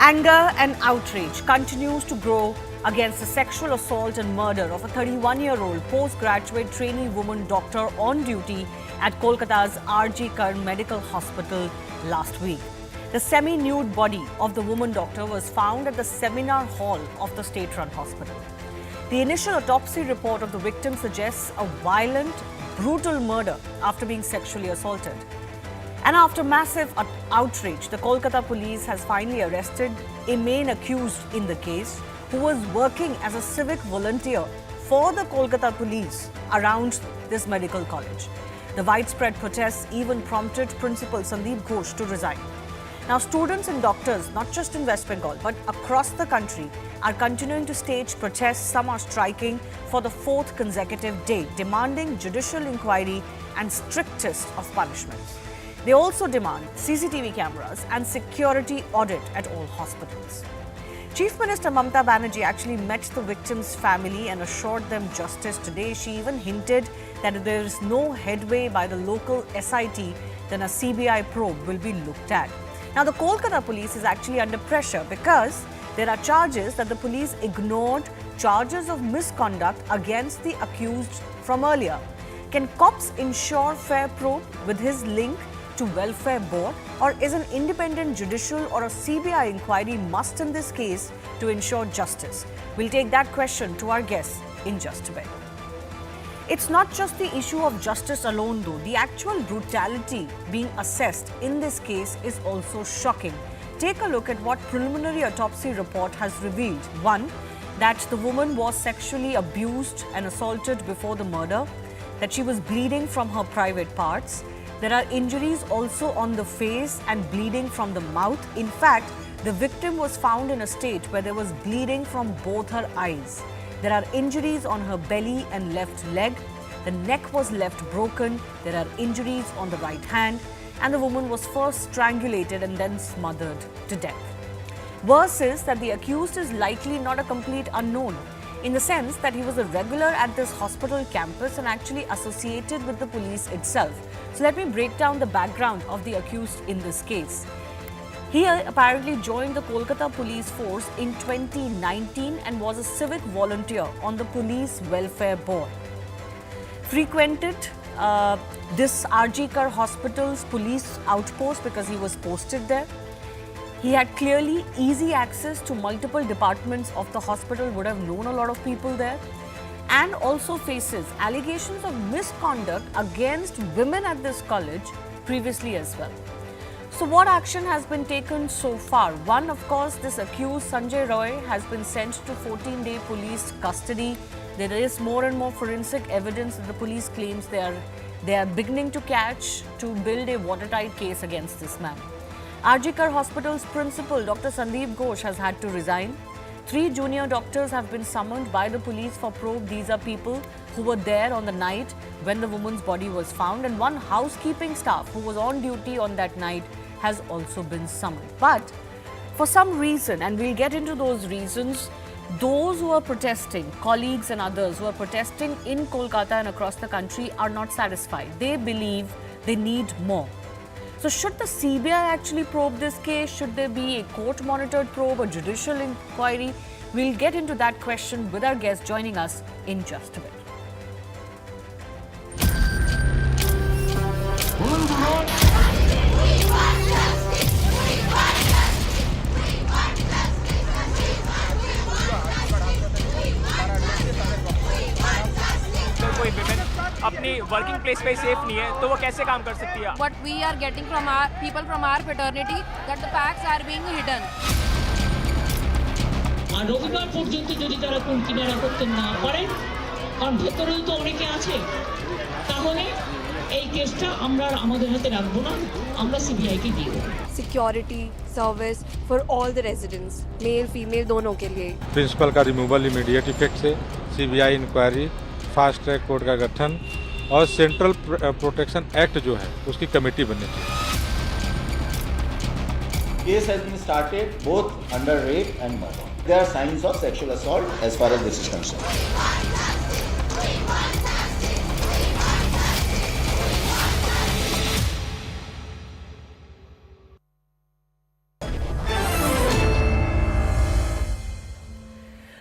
Anger and outrage continues to grow against the sexual assault and murder of a 31-year-old postgraduate trainee woman doctor on duty at Kolkata's R.G. Kar Medical Hospital last week. The semi-nude body of the woman doctor was found at the seminar hall of the state-run hospital. The initial autopsy report of the victim suggests a violent, brutal murder after being sexually assaulted. And after massive outrage, the Kolkata police has finally arrested a main accused in the case, who was working as a civic volunteer for the Kolkata police around this medical college. The widespread protests even prompted Principal Sandeep Ghosh to resign. Now, students and doctors, not just in West Bengal, but across the country, are continuing to stage protests. Some are striking for the fourth consecutive day, demanding judicial inquiry and strictest of punishments. They also demand CCTV cameras and security audit at all hospitals. Chief Minister Mamata Banerjee actually met the victims' family and assured them justice today. She even hinted that if there is no headway by the local SIT, then a CBI probe will be looked at. Now, the Kolkata police is actually under pressure because there are charges that the police ignored charges of misconduct against the accused from earlier. Can cops ensure fair probe with his link to welfare board, or is an independent judicial or a CBI inquiry must in this case to ensure justice? We'll take that question to our guests in just a bit. It's not just the issue of justice alone though. The actual brutality being assessed in this case is also shocking. Take a look at what preliminary autopsy report has revealed. One, that the woman was sexually abused and assaulted before the murder, that she was bleeding from her private parts. There are injuries also on the face and bleeding from the mouth. In fact, the victim was found in a state where there was bleeding from both her eyes. There are injuries on her belly and left leg. The neck was left broken. There are injuries on the right hand. And the woman was first strangulated and then smothered to death. Worse is that the accused is likely not a complete unknown, in the sense that he was a regular at this hospital campus and actually associated with the police itself. So let me break down the background of the accused in this case. He apparently joined the Kolkata police force in 2019 and was a civic volunteer on the police welfare board. Frequented this R.G. Kar hospital's police outpost because he was posted there. He had clearly easy access to multiple departments of the hospital, would have known a lot of people there, and also faces allegations of misconduct against women at this college previously as well. So what action has been taken so far? One, of course, this accused Sanjay Roy has been sent to 14-day police custody. There is more and more forensic evidence that the police claims they are beginning to catch to build a watertight case against this man. R.G. Kar Hospital's principal, Dr. Sandeep Ghosh, has had to resign. 3 junior doctors have been summoned by the police for probe. These are people who were there on the night when the woman's body was found, and 1 housekeeping staff who was on duty on that night has also been summoned. But for some reason, and we'll get into those reasons, those who are protesting, colleagues and others who are protesting in Kolkata and across the country, are not satisfied. They believe they need more. So should the CBI actually probe this case? Should there be a court-monitored probe, a judicial inquiry? We'll get into that question with our guest joining us in just a bit. अपनी working place पे safe नहीं है तो वो कैसे काम कर सकती है? What we are getting from our people from our fraternity that the facts are being hidden. আর রবিবার পর্যন্ত যদি তারা কোন কিনারা করতে না পারে, কারণ ভেতরেও তো অনেকে আছে, তাহলে এই কেসটা আমরা আমাদের হাতে রাখবো না, আমরা সিবিআই কে দিয়ে দেব। Security service for all the residents, male female दोनों के लिए। प्रिंसिपल का रिमूवल इमीडिएट इफेक्ट से, CBI inquiry, fast track court का गठन और सेंट्रल प्रोटेक्शन एक्ट जो है उसकी कमेटी बननी चाहिए। Case has been started both under rape and murder. There are signs of sexual assault as far as this is concerned.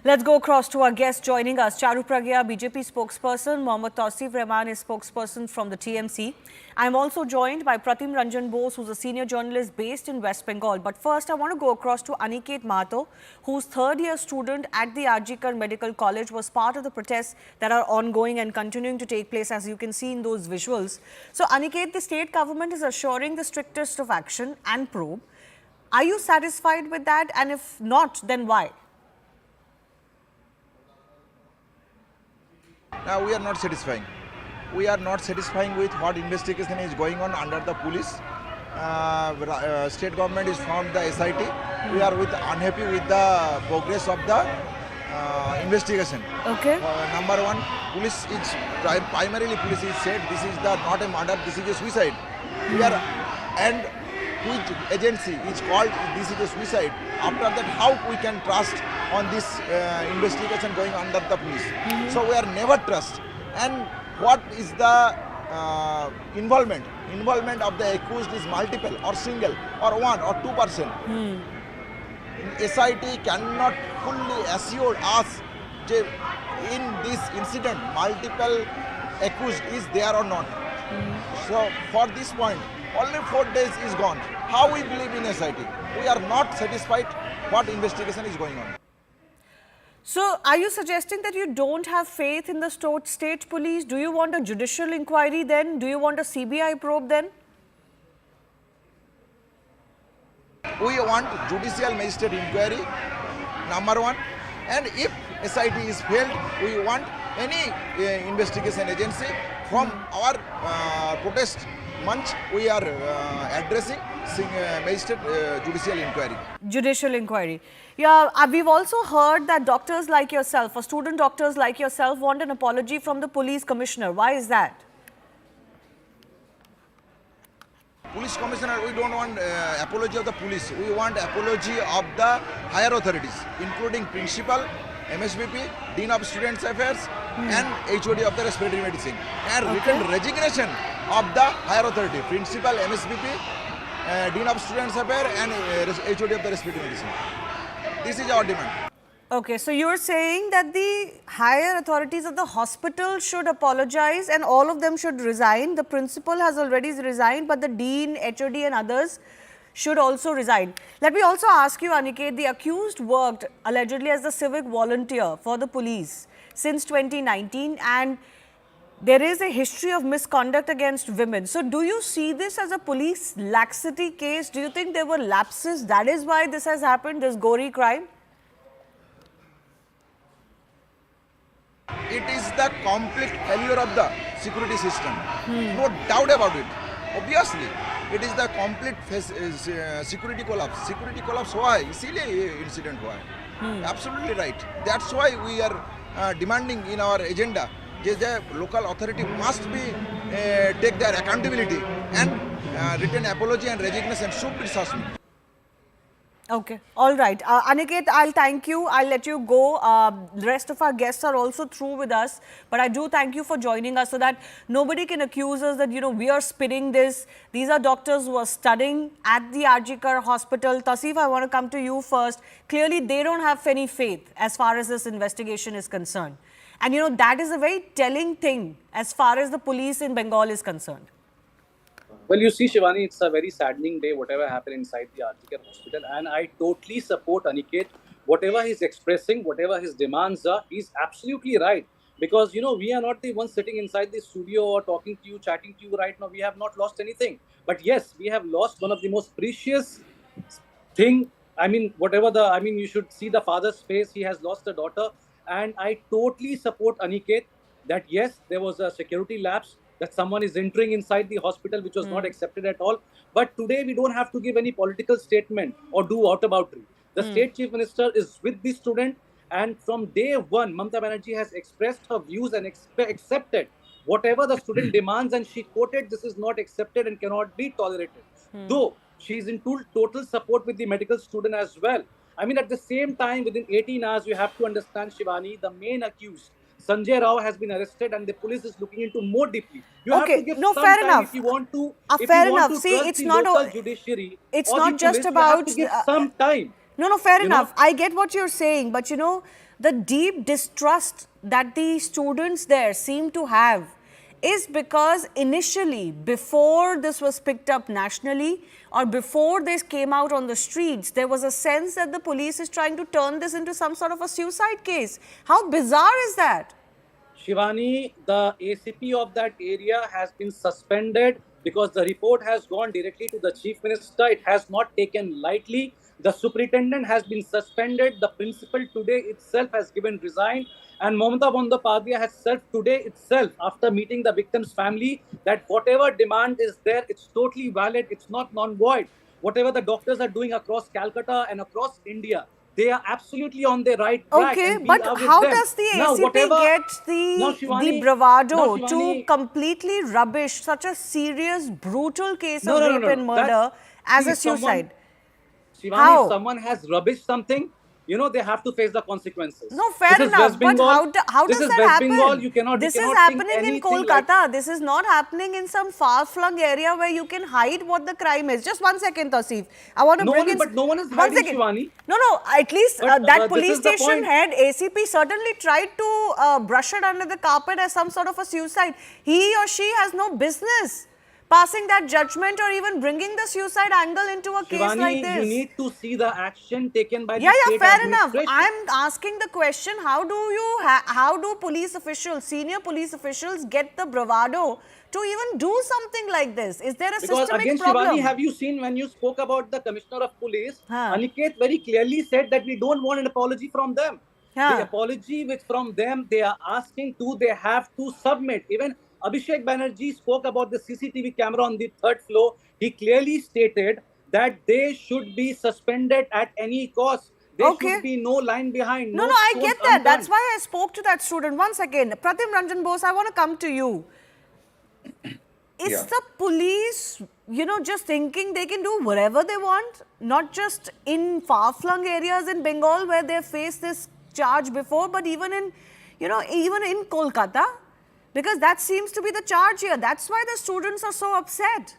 Let's go across to our guest joining us. Charu Pragya, BJP spokesperson. Mohammad Tausif Rahman is spokesperson from the TMC. I'm also joined by Pratim Ranjan Bose, who's a senior journalist based in West Bengal. But first, I want to go across to Aniket Mahato, whose third-year student at the RG Kar Medical College was part of the protests that are ongoing and continuing to take place, as you can see in those visuals. So, Aniket, the state government is assuring the strictest of action and probe. Are you satisfied with that? And if not, then why? Now we are not satisfying. We are not satisfying with what investigation is going on under the police. State government is from the SIT. We are unhappy with the progress of the investigation. Okay. Number one, police is primarily police is said this is not a murder, this is a suicide. We are, and which agency is called this is a suicide. After that, how we can trust on this investigation going under the police? So we are never trust. And what is the involvement? Involvement of the accused is multiple or single or 1 or 2%. SIT cannot fully assure us that in this incident multiple accused is there or not. So for this point, only 4 days is gone. How we believe in SIT? We are not satisfied what investigation is going on. So, are you suggesting that you don't have faith in the state police? Do you want a judicial inquiry then? Do you want a CBI probe then? We want judicial magistrate inquiry, number one. And if SIT is failed, we want any investigation agency from our protest month we are addressing magistrate judicial inquiry. Judicial inquiry. Yeah, we've also heard that doctors like yourself, or student doctors like yourself, want an apology from the police commissioner. Why is that? Police commissioner, we don't want apology of the police. We want apology of the higher authorities, including principal, MSBP, Dean of Students Affairs, and HOD of the respiratory medicine, and written resignation of the higher authority, principal, MSBP, Dean of Students Affairs, and HOD of the respiratory medicine. This is our demand. Okay, so you're saying that the higher authorities of the hospital should apologize and all of them should resign. The principal has already resigned, but the dean, HOD and others should also resign. Let me also ask you, Aniket, the accused worked allegedly as a civic volunteer for the police since 2019, and there is a history of misconduct against women. So do you see this as a police laxity case? Do you think there were lapses? That is why this has happened, this gory crime? It is the complete failure of the security system. No doubt about it. Obviously, it is the complete security collapse. Security collapse हुआ है, इसीलिए incident हुआ है. Absolutely right. That's why we are demanding in our agenda that the local authority must be take their accountability and written apology and resignation should be suspended. Okay, all right. Aniket, I'll thank you. I'll let you go. The rest of our guests are also through with us. But I do thank you for joining us so that nobody can accuse us that, we are spinning this. These are doctors who are studying at the RG Kar Hospital. Tausif, I want to come to you first. Clearly, they don't have any faith as far as this investigation is concerned. And, that is a very telling thing as far as the police in Bengal is concerned. Well, you see, Shivani, it's a very saddening day, whatever happened inside the RG Kar Hospital. And I totally support Aniket. Whatever he's expressing, whatever his demands are, he's absolutely right. Because, we are not the ones sitting inside the studio or talking to you, chatting to you right now. We have not lost anything. But yes, we have lost one of the most precious thing. You should see the father's face. He has lost a daughter. And I totally support Aniket that yes, there was a security lapse, that someone is entering inside the hospital, which was not accepted at all. But today, we don't have to give any political statement or do whataboutery. The state chief minister is with the student, and from day one, Mamata Banerjee has expressed her views and accepted whatever the student demands, and she quoted, this is not accepted and cannot be tolerated. Though she is in total support with the medical student as well. At the same time, within 18 hours, you have to understand, Shivani, the main accused, Sanjay Rao, has been arrested and the police is looking into more deeply. You have to give some fair time enough. If you want to, fair enough. See, trust it's the not local judiciary. It's or not the just police, about you have to give some time. No, fair enough. I get what you're saying, but the deep distrust that the students there seem to have is because initially, before this was picked up nationally or before this came out on the streets, there was a sense that the police is trying to turn this into some sort of a suicide case. How bizarre is that? Shivani, the ACP of that area has been suspended because the report has gone directly to the Chief Minister. It has not taken lightly. The superintendent has been suspended. The principal today itself has given resign. And Mamata Bandyopadhyay has said today itself, after meeting the victim's family, that whatever demand is there, it's totally valid. It's not non-void. Whatever the doctors are doing across Calcutta and across India, they are absolutely on the right track. Okay, and we but are with how them. does the Now, ACP whatever- get Now, the Shivani- bravado now, to Shivani- completely rubbish such a serious, brutal case No, of no, no, rape no, and no. murder as See, a suicide? Shivani, How? if someone has rubbished something, you know, they have to face the consequences. No, fair This is enough. West But Bengal. how This does is that West happen? Bengal. You cannot. This you is cannot think happening in anything Kolkata. like- This is not happening in some far-flung area where you can hide what the crime is. Just 1 second, Tasif. I want to No bring one- in. but no one is 1 hiding, second. Shivani. No. At least But, that this police is the station point. head, ACP, certainly tried to brush it under the carpet as some sort of a suicide. He or she has no business passing that judgment or even bringing the suicide angle into a case Shivani, like this. you need to see the action taken by the Yeah, state fair enough. administration. I'm asking the question: how do police officials, senior police officials, get the bravado to even do something like this? Is there a Because systemic again, problem? Shivani, have you seen when you spoke about the Commissioner of Police? Huh. Aniket very clearly said that we don't want an apology from them. Huh. The apology which from them they are asking to, they have to submit. Even Abhishek Banerjee spoke about the CCTV camera on the 3rd floor. He clearly stated that they should be suspended at any cost. There Okay. should be no line behind. No, I stones get that. unturned. That's why I spoke to that student. 1 second. Pratim Ranjan Bose, I want to come to you. Is Yeah. the police, just thinking they can do whatever they want? Not just in far-flung areas in Bengal where they faced this charge before, but even in, even in Kolkata? Because that seems to be the charge here. That's why the students are so upset.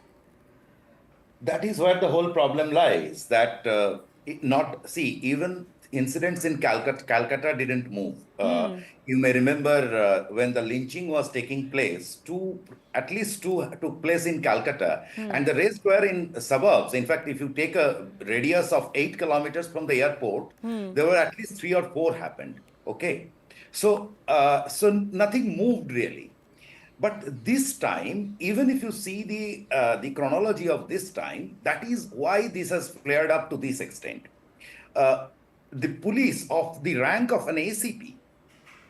That is where the whole problem lies. That even incidents in Calcutta didn't move. You may remember when the lynching was taking place, at least two took place in Calcutta, and the rest were in suburbs. In fact, if you take a radius of 8 kilometers from the airport, there were at least 3 or 4 happened. Okay. So nothing moved really. But this time, even if you see the chronology of this time, that is why this has flared up to this extent. The police of the rank of an ACP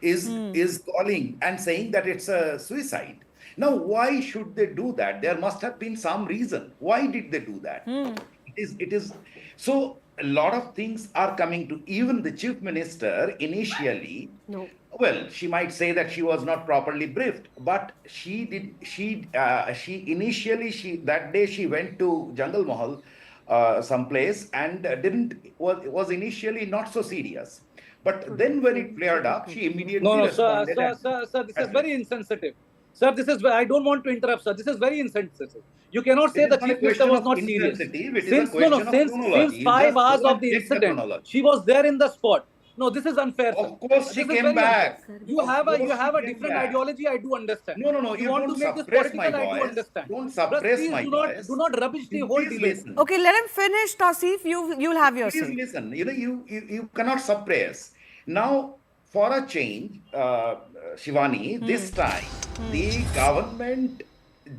is calling and saying that it's a suicide. Now, why should they do that? There must have been some reason. Why did they do that? It is so. A lot of things are coming to even the chief minister initially. No. Well, she might say that she was not properly briefed, but she initially that day she went to Jungle Mahal, someplace, and was initially not so serious. But then when it flared up, she immediately No, responded. sir, this is very insensitive. Sir, I don't want to interrupt, sir. This is very insensitive. You cannot say It the is not a chief minister question was of not serious. insensitive, it is a Since question of chronology. since You 5 just hours go of and the check the incident, chronology. she was there in the spot. No, this is unfair, sir. Of course she This is came very back. unfair. You have Of a course she came different back. ideology. I do understand. No. You want don't to make this suppress my political. I do voice. understand. Don't But suppress please my voice. do not rubbish the whole Please debate. listen. Okay, let him finish, Tasif. You'll have your Please say. listen. You cannot suppress. Now, for a change, Shivani, this time the government,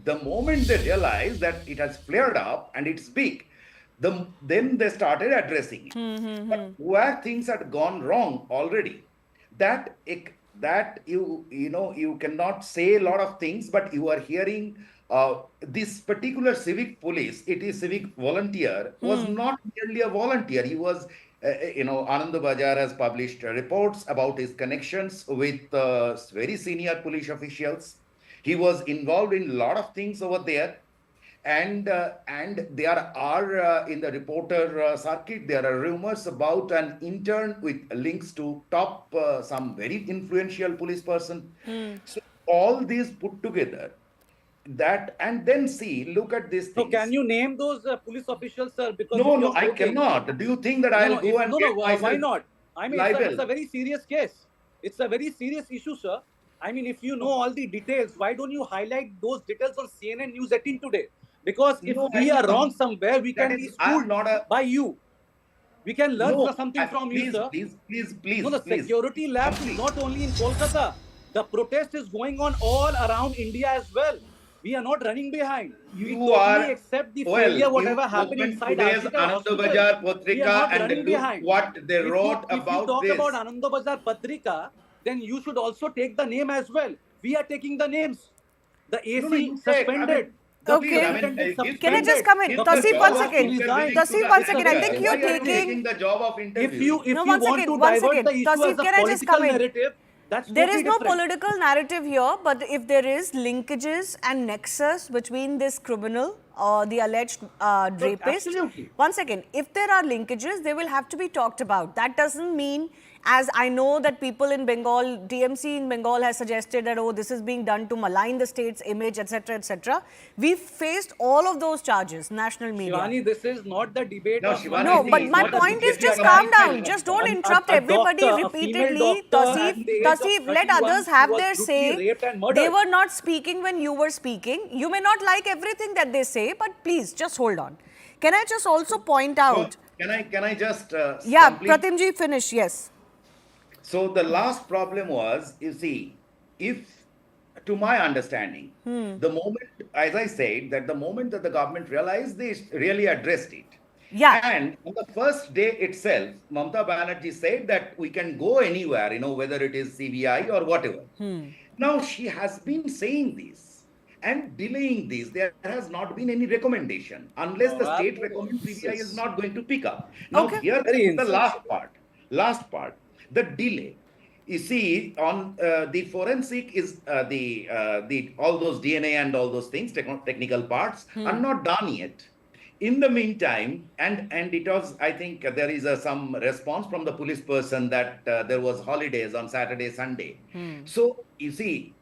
the moment they realize that it has flared up and it's big, then they started addressing it. But where things had gone wrong already, that you cannot say a lot of things, but you are hearing this particular civic police, it is civic volunteer, was not merely a volunteer. He was, Anand Bajar has published reports about his connections with very senior police officials. He was involved in a lot of things over there. And there are in the reporter circuit, there are rumors about an intern with links to top some very influential police person. So all these put together, that and then look at this thing. So can you name those police officials, sir? Because No, I cannot. Do you think that I'll go and why not? I mean, libel. it's a very serious case. It's a very serious issue, sir. I mean, if you know all the details, why don't you highlight those details on CNN News 18 today? Because if No, we I are think wrong somewhere, we that can be is- I'm schooled not a- by you. We can learn No, something from you, please, sir. please. No, the security lapse is not only in Kolkata. The protest is going on all around India as well. We are not running behind. We You totally are- accept the Well, failure, you whatever happened open inside today's Arjika Ananda Hospital. Bazar We are Patrika not and running look behind. what they wrote If you about talk this. about Ananda Bazar Patrika, then you should also take the name as well. We are taking the names. The AC No, you take, suspended. The Okay. superintendent Give Can I suspended. just come in? the Tasif, job one of second. interviewing Tasif, to one the second. I think actor. you're Why are you taking- taking the job of interview. If No, you one want second, to one divert second. the issue Tasif, as a can I just political come in? narrative, that's There totally is no different. political narrative here, but if there is linkages and nexus between this criminal or the alleged rapist, absolutely. one second, if there are linkages, they will have to be talked about. That doesn't mean, as I know that people in Bengal, TMC in Bengal has suggested that, oh, this is being done to malign the state's image, etc., etc. We faced all of those charges, national media. Shivani, this is not the debate No, of Shivani, No, see, but it's my not a point is debate just of calm lifestyle. down. Just don't A- interrupt a everybody doctor, a repeatedly. female doctor at Tasif, the age of Tasif, let 31, others she have was their brutally say. raped and murdered. They were not speaking when you were speaking. You may not like everything that they say, but please, just hold on. Can I just also point out? So, can I just Yeah, complete? Pratimji, finish, yes. So the last problem was, you see, if, to my understanding, the moment, as I said, that the moment that the government realized they really addressed it. Yeah. And on the first day itself, Mamata Banerjee said that we can go anywhere, whether it is CBI or whatever. Now she has been saying this and delaying this. There has not been any recommendation unless the state recommends CBI is not going to pick up. Now Okay. here Very is the insensitive. last part, the delay. You see, on the forensic is the all those DNA and all those things, technical parts are not done yet. In the meantime, and it was, I think there is some response from the police person that there was holidays on Saturday, Sunday. So you see,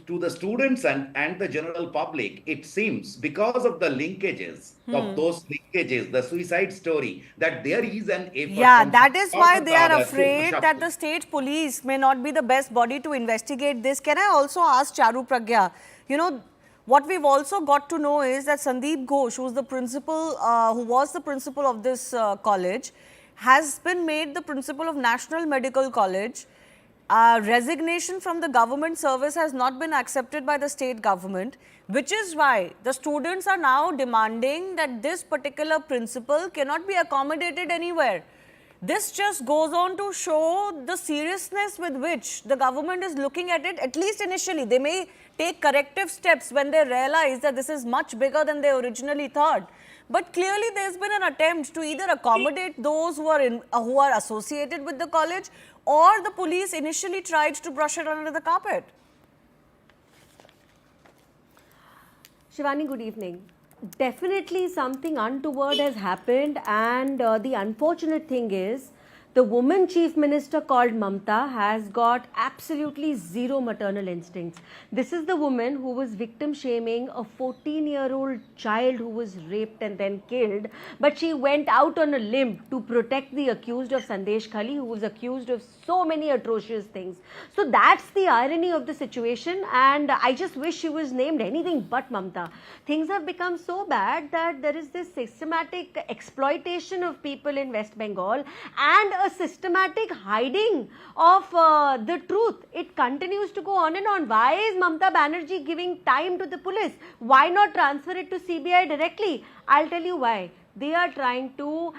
to the students and the general public, it seems because of the linkages of those linkages, the suicide story, that there is an effort. Yeah, from that is why they are Kolkata to afraid push that up the state police may not be the best body to investigate this. Can I also ask Charu Pragya, what we've also got to know is that Sandeep Ghosh, who was the principal of this college, has been made the principal of National Medical College. Resignation from the government service has not been accepted by the state government, which is why the students are now demanding that this particular principal cannot be accommodated anywhere. This just goes on to show the seriousness with which the government is looking at it, at least initially. They may take corrective steps when they realize that this is much bigger than they originally thought. But clearly there's been an attempt to either accommodate those who are associated with the college, or the police initially tried to brush it under the carpet. Shivani, good evening. Definitely something untoward has happened, and the unfortunate thing is the woman chief minister called Mamata has got absolutely zero maternal instincts. This is the woman who was victim shaming a 14-year-old child who was raped and then killed, but she went out on a limb to protect the accused of Sandesh Khali, who was accused of so many atrocious things. So that's the irony of the situation, and I just wish she was named anything but Mamata. Things have become so bad that there is this systematic exploitation of people in West Bengal and a systematic hiding of the truth. It continues to go on and on. Why is Mamata Banerjee giving time to the police? Why not transfer it to CBI directly? I'll tell you why. They are trying to,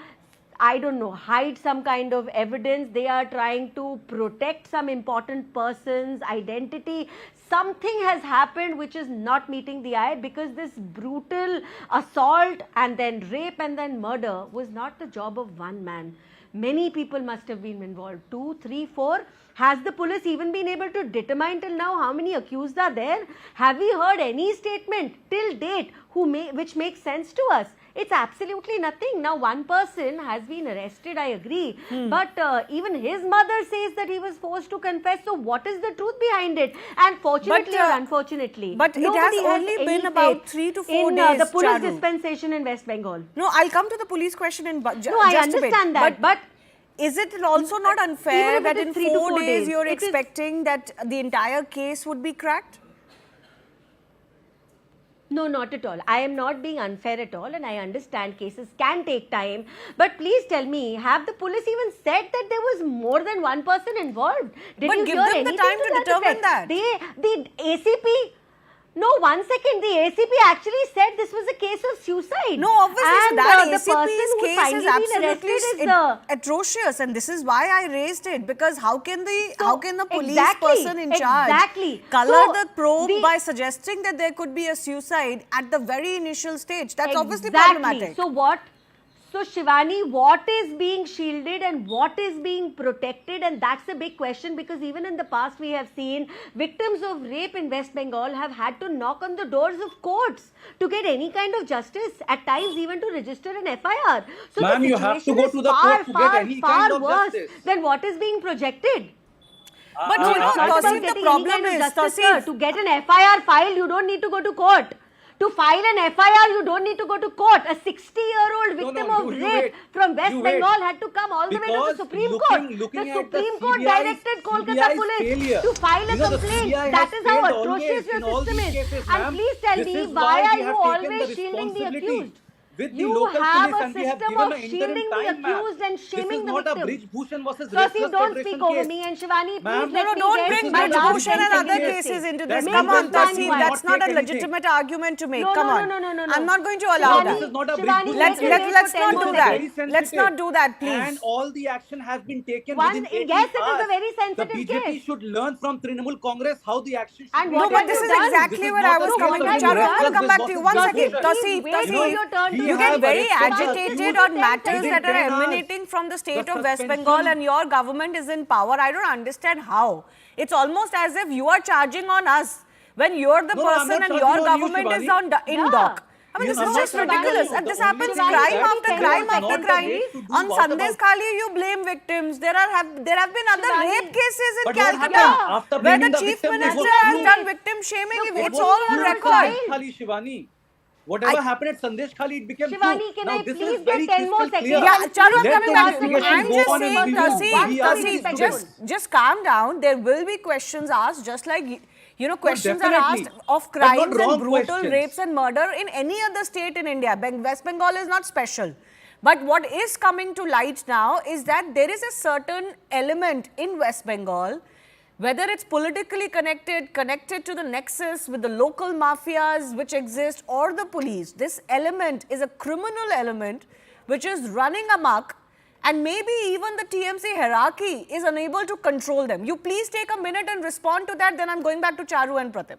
I don't know, hide some kind of evidence. They are trying to protect some important person's identity. Something has happened which is not meeting the eye, because this brutal assault and then rape and then murder was not the job of one man. Many people must have been involved. 2, 3, 4. Has the police even been able to determine till now how many accused are there? Have we heard any statement till date which makes sense to us? It's absolutely nothing. Now, one person has been arrested, I agree. But even his mother says that he was forced to confess. So, what is the truth behind it? And fortunately or unfortunately, but it has nobody only any been about faith 3 to 4 in days, the police Charu. dispensation in West Bengal. No, I'll come to the police question in No, I just a bit. understand that. But is it also not unfair Even if that it in is 3 to 4 4 days you're it is- expecting that the entire case would be cracked? No, not at all. I am not being unfair at all, and I understand cases can take time. But please tell me, have the police even said that there was more than one person involved? Did But you give hear them the anything time to that determine effect? that. The ACP. No, 1 second. The ACP actually said this was a case of suicide. No, obviously, and, so that the ACP's person who's case finally is been absolutely arrested is atrocious, and this is why I raised it, because how can the police exactly, person in charge exactly. color So the probe the- by suggesting that there could be a suicide at the very initial stage? That's obviously Exactly. problematic. So Shivani, what is being shielded and what is being protected? And that's a big question, because even in the past we have seen victims of rape in West Bengal have had to knock on the doors of courts to get any kind of justice, at times even to register an FIR. So Ma'am, the you have to situation go is to the far, court to get any far kind of worse justice. than what is being projected. But you know, It's not about Tausif, the getting problem any kind is, of justice, Tausif, sir. To get an FIR filed, you don't need to go to court. To file an FIR, you don't need to go to court. A 60-year-old No, victim no, of you rape wait. from West You wait. Bengal had to come all the way to Because the Supreme looking- Court. looking The at the Supreme Court CBI's directed Kolkata police failure. to file a You know, the complaint. CBI That has is how failed always atrocious your in all system these is. cases, And ma'am. please tell This me, is why why are we you have taken always the shielding the responsibility accused? with the You local have police, a and we have system given of an shielding interim the time, ma'am. accused and This shaming is the not a victim. Brij Bhushan versus Sasi, Restless don't Federation speak over case. me. And Shivani, Ma'am, please let no, me don't get bring my Brij last Bhushan 10 and other seconds. cases into Let this. me Come just on, plan Tausif, one. that's not a Take anything. legitimate argument to make. No, Come no, on. no, no, no, no. I'm not going to allow Shivani, that. This is not a Shivani, Brij Let's let Bhushan me case. wait let's for not 10 do more that. Very seconds. Let's not do that, And please. all the action has been taken One- within 18 yes, it is a hours. very sensitive The BJP case. should learn from Trinamool Congress how the action should And be No, what but have this you is done? exactly This is where not I a was case coming of to. have Charu, you I'm going to done? come back to you. One Tausif, second. please Tausif, wait for your turn. you We get have very arrested agitated us. on matters Within that are 10 hours. emanating from the state The of West suspension- Bengal, and your government is in power. I don't understand how. It's almost as if you are charging on us when you're the No, I'm person not and charging your on you, government is Shivani. in Yeah. dock. I mean, Yes, this I'm is not just charging ridiculous. you. And this The happens only Shivani, crime let me after tell you crime one after second, crime. please. To do On what Sandesh about- Khali, you blame victims. There have been other Shivani. rape cases in But what Calcutta happened? After where the blaming the chief victim, it minister was has true. done victim shaming. Look, It's what all was on true record. child? Khali, Shivani. Whatever happened at Sandesh Khali, it became Shivani, true. can Now I this please is very get 10 more crystal seconds? clear. Yeah, Charu, I'm Let coming the back to you. investigation I'm go just on and saying, we Tausif, are Tausif, students. just calm down. There will be questions asked, just like, questions are definitely. asked of But not crimes and wrong brutal questions. rapes and murder in any other state in India. West Bengal is not special. But what is coming to light now is that there is a certain element in West Bengal, whether it's politically connected to the nexus with the local mafias which exist, or the police. This element is a criminal element which is running amok, and maybe even the TMC hierarchy is unable to control them. You please take a minute and respond to that, then I'm going back to Charu and Pratim.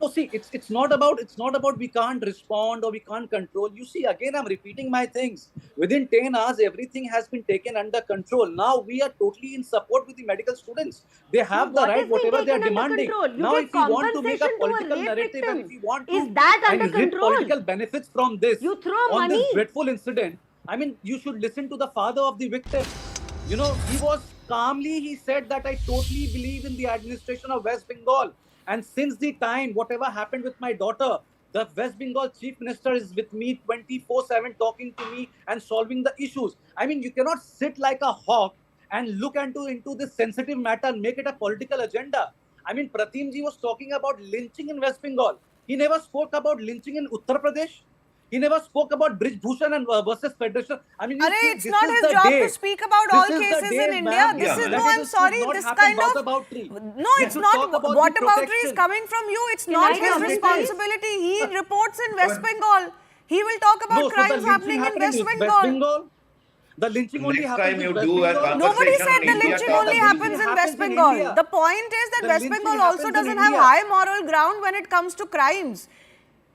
No, see, it's not about we can't respond or we can't control. You see, again, I'm repeating my things. Within 10 hours, everything has been taken under control. Now we are totally in support with the medical students. They have the What right, is being whatever they are taken under demanding. control? You Now, give if we want to make a compensation to a political rape narrative victim. and if we want to Is that under and reap control? political benefits from this, You throw on money. this dreadful incident, I mean, you should listen to the father of the victim. You know, he said that I totally believe in the administration of West Bengal. And since the time, whatever happened with my daughter, the West Bengal chief minister is with me 24/7, talking to me and solving the issues. I mean, you cannot sit like a hawk and look into this sensitive matter and make it a political agenda. I mean, Pratim ji was talking about lynching in West Bengal. He never spoke about lynching in Uttar Pradesh. He never spoke about Brij Bhushan and versus Federation. I mean, It's not his job to speak about all cases in India. This is, no, I'm sorry, this kind of, no, it's not, what about is coming from you. It's not I his come in, responsibility. He reports in West Bengal. He will talk about crimes happening in West Bengal. The lynching only Next happens time in you West do a Bengal. Nobody conversation said on the India, lynching talk only about happens India. in happens West in Bengal. India. The point is that The West lynching Bengal also happens in doesn't have India. high moral ground when it comes to crimes.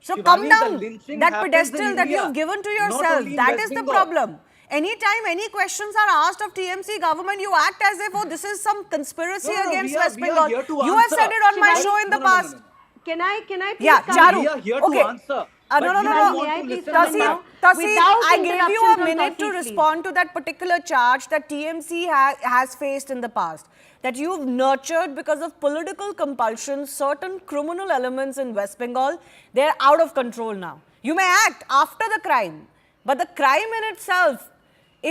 So Shivani, come the down. lynching That happens pedestal in that India, you've given to not yourself, only in that West is the Bengal. problem. Anytime any questions are asked of TMC government, you act as if, oh, this is some conspiracy No, against we are West here Bengal. to You have answer. said it on my Shivani, show in the No, no, no, no, past. no. Can I please Yeah, come Charu. in? We are here Okay. to answer. No, But no, you no, don't no. want May I to please listen come in to now? that. Tausif, Without I gave you a interruption from minute to Tausif, please. respond to that particular charge that TMC has faced in the past. That you've nurtured because of political compulsion certain criminal elements in West Bengal. They're out of control now. You may act after the crime, but the crime in itself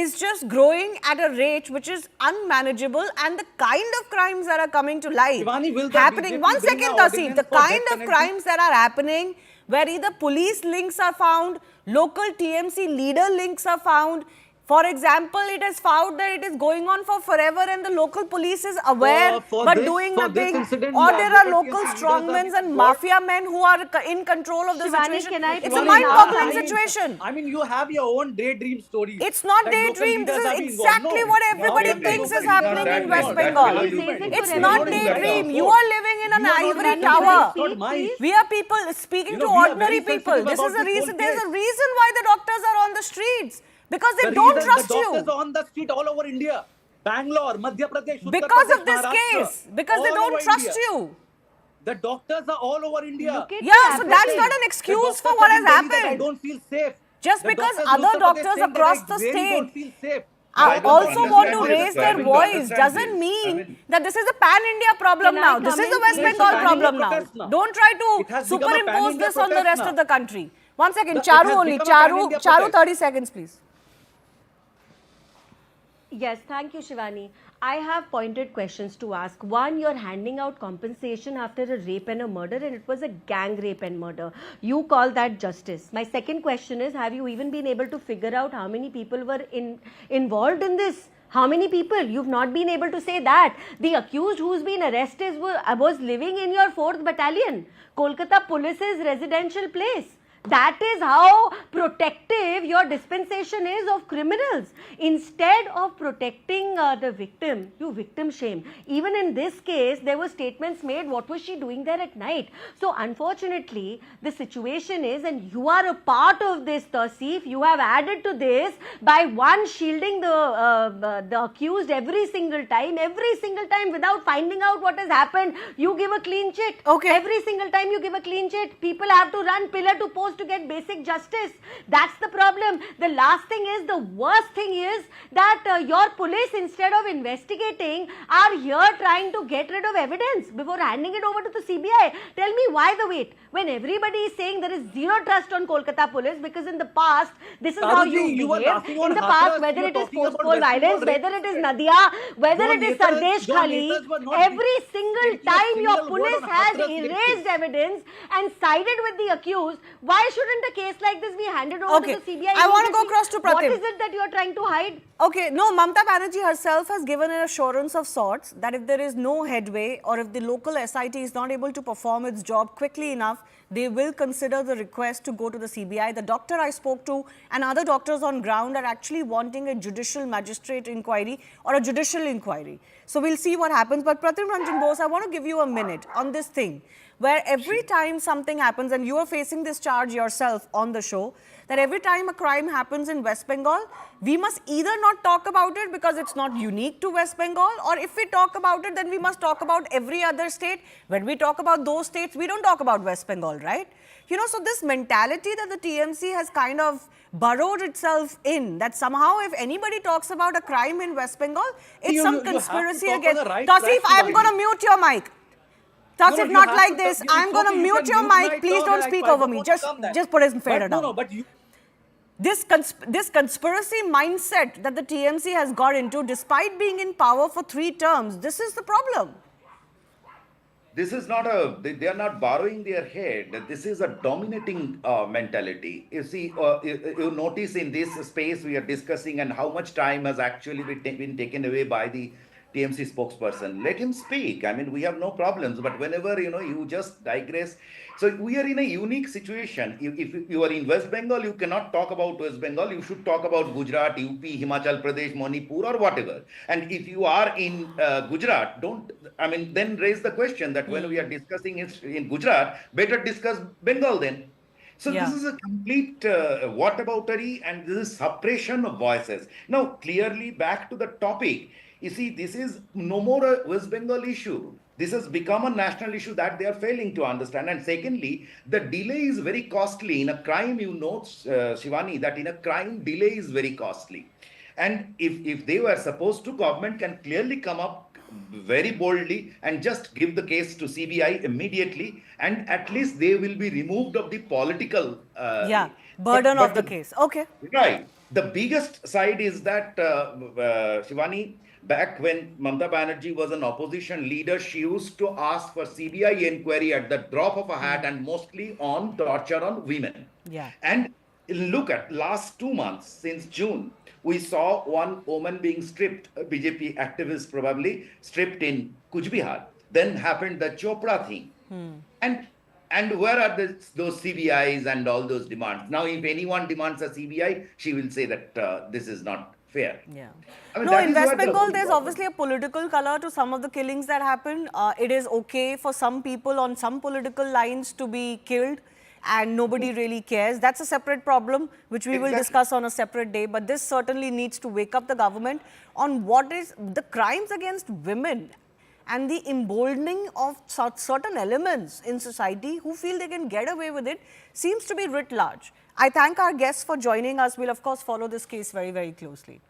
is just growing at a rate which is unmanageable, and the kind of crimes that are coming to light Shivani, will the happening. BJP One bring second, a Tasif. ordinance The for kind death of penalty? crimes that are happening where either police links are found, local TMC leader links are found. For example, it is found that it is going on for forever and the local police is aware but doing for this nothing. incident, Or the there are advocacy local leaders strongmen have and got- mafia men who are in control of the Shivani, situation. can I It's a point mind-boggling out- situation. I mean, you have your own daydream stories. It's not that local daydream. This leaders is are being exactly involved. what No, everybody no, thinks no, is no, happening no, in no, West no, Bengal. no, He says it It's for not everybody. daydream. You are living in an You are not ivory living in tower. It's not mine. We are people speaking You know, to we are ordinary very people. sensitive This is about a this reason. whole There's a case. reason why the doctors are on the streets because they The don't reason trust the doctors you. are on the street all over India. Bangalore, Madhya Pradesh, Uttar Because Pradesh, of this Maharashtra, case. Because they all don't over trust India. you. The doctors are all over India. Look at Yeah, the so that's apathy. not an The excuse doctors for what are has in Delhi that I happened. don't feel safe. Just The because doctors in other Uttar Pradesh doctors saying that across I the really state don't feel safe. I don't also want to understand raise this. their I don't voice understand doesn't this. mean that this is a pan-India problem Can I now. This come is a in, West please? Bengal Shivani, problem protest now. now. Don't try It to has become a superimpose pan-India this on the protest rest now. of the country. One second, It Charu has only. become a pan-India Charu, protest. 30 seconds, please. Yes, thank you, Shivani. I have pointed questions to ask. One, you're handing out compensation after a rape and a murder, and it was a gang rape and murder. You call that justice. My second question is, have you even been able to figure out how many people were involved in this? How many people? You've not been able to say that. The accused who's been arrested was living in your 4th Battalion, Kolkata Police's residential place. That is how protective your dispensation is of criminals. Instead of protecting the victim, you victim shame. Even in this case, there were statements made, what was she doing there at night? So unfortunately, the situation is, and you are a part of this, Tasif, you have added to this by one, shielding the accused every single time without finding out what has happened. You give a clean chit. Okay. Every single time you give a clean chit, people have to run pillar to post to get basic justice. That's the problem. The last thing is, the worst thing is that your police, instead of investigating, are here trying to get rid of evidence before handing it over to the CBI. Tell me why the wait? When everybody is saying there is zero trust on Kolkata police, because in the past, this is how Taruji, you were behaved. laughing on In the Hathras, past, whether you it were is talking about post-poll West Bengal violence, whether it is rape. Nadia, whether Your it is netas- Sandesh your Khali, netas were not every single taking a time your single word police on has Hathras rape erased case. evidence and sided with the accused, why shouldn't a case like this be handed over Okay. to the CBI? I want to go immediately? across to What Pratim. is it that you are trying to hide? Okay, no, Mamta Banerjee herself has given an assurance of sorts that if there is no headway or if the local SIT is not able to perform its job quickly enough, they will consider the request to go to the CBI. The doctor I spoke to and other doctors on ground are actually wanting a judicial magistrate inquiry or a judicial inquiry. So we'll see what happens. But Pratim Ranjan Bose, I want to give you a minute on this thing where every time something happens, and you are facing this charge yourself on the show, that every time a crime happens in West Bengal, we must either not talk about it because it's not unique to West Bengal, or if we talk about it, then we must talk about every other state. When we talk about those states, we don't talk about West Bengal, right? You know, so this mentality that the TMC has kind of burrowed itself in, that somehow if anybody talks about a crime in West Bengal, it's You- some you have to conspiracy talk on against. the right Tasif, track, I am Shivani. going to mute your mic. Tasif, you not have like to this. talk- I'm going to you mute can your mute my mic. Please turn don't and I speak don't over me. want to Just come then. put his fader But down. No, but you... This conspiracy mindset that the TMC has got into, despite being in power for 3 terms, this is the problem. This is not they are not borrowing their head. This is a dominating mentality. You see, you notice in this space we are discussing and how much time has actually been taken away by the TMC spokesperson. Let him speak. I mean, we have no problems. But whenever, you just digress. So we are in a unique situation. If you are in West Bengal, you cannot talk about West Bengal. You should talk about Gujarat, UP, Himachal Pradesh, Manipur, or whatever. And if you are in Gujarat, then raise the question that when we are discussing it in Gujarat, better discuss Bengal then. So Yeah. this is a complete whataboutery, and this is suppression of voices. Now, clearly back to the topic. You see, this is no more a West Bengal issue. This has become a national issue that they are failing to understand. And secondly, the delay is very costly. In a crime, Shivani, that in a crime, delay is very costly. And if they were supposed to, government can clearly come up very boldly and just give the case to CBI immediately, and at least they will be removed of the political burden but of the case. Okay. Right. The biggest side is that Shivani, back when Mamata Banerjee was an opposition leader, she used to ask for CBI inquiry at the drop of a hat and mostly on torture on women. Yeah. And look at last 2 months, since June, we saw one woman being stripped, a BJP activist probably, stripped in Kuch Bihar. Then happened the Chopra thing. And where are those CBIs and all those demands? Now, if anyone demands a CBI, she will say that this is not fair. Yeah. I mean, No, that in is where West the Bengal, whole there's problem- obviously a political color to some of the killings that happen. It is okay for some people on some political lines to be killed and nobody really cares. That's a separate problem, which we will Exactly. discuss on a separate day. But this certainly needs to wake up the government on what is the crimes against women and the emboldening of certain elements in society who feel they can get away with it seems to be writ large. I thank our guests for joining us. We'll, of course, follow this case very, very closely.